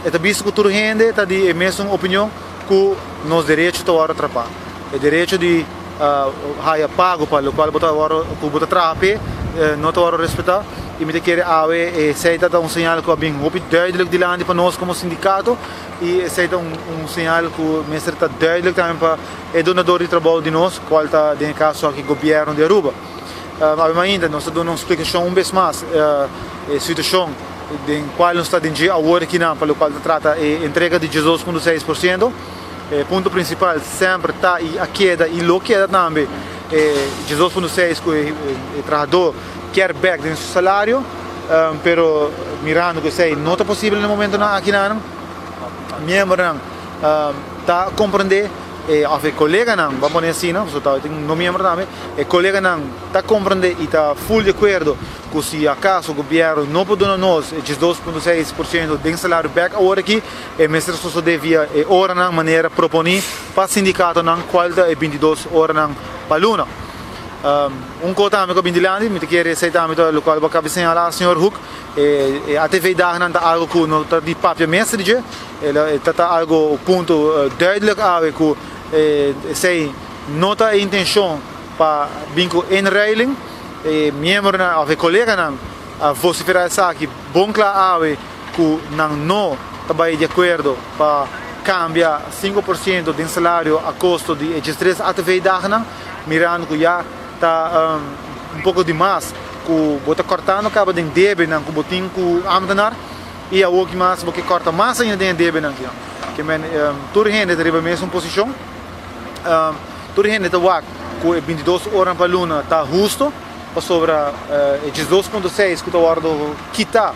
é visto que toda gente está de mesma opinião que nos direitos estão a atrapar. O direito de haya pago para o qual bota trape não está a respeitar e me quer ave sei dá um sinal que bem muito duidelijk de lá para nós como sindicato e sei dá um sinal que me está duidelijk também para o donador de trabalho de nós qual está em caso aqui governo de Aruba. Mas ainda nós damos uma explicação vez mais a situação em qual nós está dentro agora aqui não para o qual trata a entrega de 12,6%. Ponto principal sempre está a queda e lo queda também 18,6 que o trabalhador quer back do seu salário, pero mirando que sei não está possível no momento aqui não, membro não está a compreender a colega não, vamos dizer assim não, só tem um membro também, colega não está a compreender e está full de acordo que se acaso o governo não pode dar nós 12,6% de salário back agora aqui, mestre só devia hora na maneira proponer para o sindicato não qual é 22 horas não para luna. Coisa também que eu bindilhando, me quer aceitar também o local para cabecinha lá, senhor Hook, a TV da não está algo que não está de papel mestre, ela está algo ponto duidelijk que sei não está a intenção para vinco inruiling, membro na a colega não a vociferar isso aqui bom claro que não está de acordo para cambiar 5% do salário a custo de registrar a TV da não mirando que já está pouco demais que bota cortando acaba de débito não que botinho que amdanar e a outra mais porque corta mais ainda de débito não que men toda gente deriva a mesma posição toda gente está lá que 22 horas para luna está justo para sobre 12,6 que está guardado quitar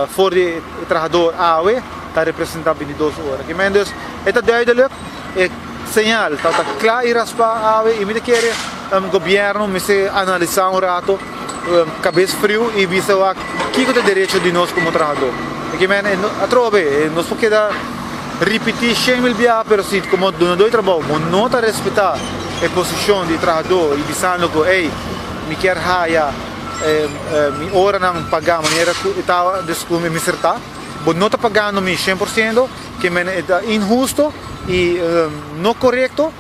fora de trabalhador AOE está representando 22 horas que men dus está duidelijk sinal está claro e raspa AOE e me quer governo me se analisar rato cabeça frio e visa o que é o direito de nós como trabalhador porque men a trove nós porque da repetir 100.000 vezes pero se como donador de trabalho não está respeitar a posição de trabalhador e visando que ei me quer haya mi hora não pagar maneira que está desculpe me acertar não está pagando me 100% que é injusto e não correto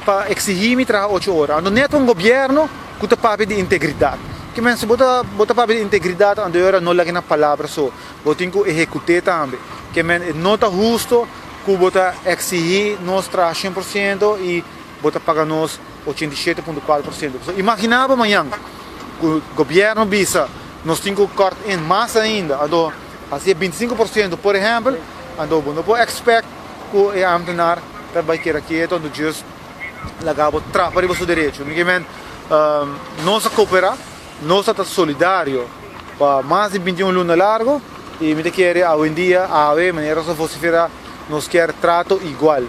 para exigir-me trabalhar 8 horas. Não é um governo que está para de integridade. Que se bota para de integridade, ando hora não lagi na palavra só. Botem que executar também. Que não está justo que bota exigir nós trabalhar 100% e bota pagar nós 87,4%. Imaginava amanhã que o governo visa nós temos que cortar em massa ainda, ando assim 25%, por exemplo, ando não pode expect que a amtenar também queira quieto, ando just lagabo trapar o seu direito. Nós cooperar, nós estamos solidários para mais de 21 lunas largo e me quer hoje em dia a maneira de vociferar nós quer trato igual.